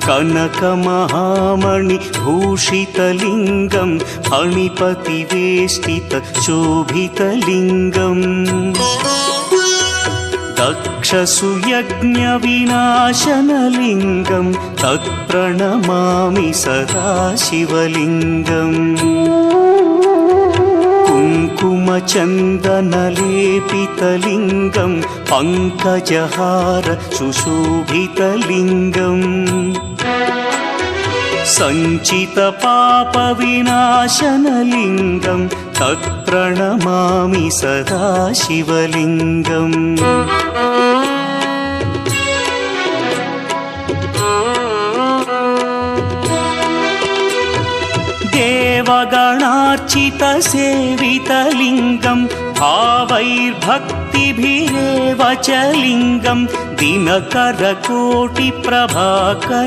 कनकमहामणिभूषितलिङ्गं फणिपतिवेष्टितशोभितलिङ्गम् दक्षसुयज्ञविनाशनलिङ्गं तत्प्रणमामि सदा शिवलिङ्गम् कुङ्कुमचन्दनलेपितलिङ्गं पङ्कजहार सुशोभितलिङ्गम् सञ्चितपापविनाशनलिङ्गं तत्प्रणमामि सदा शिवलिङ्गम् देवगणार्चितसेवितलिङ्गं भावैर्भक्तिभिरेव च लिङ्गं दिनकरकोटिप्रभाकर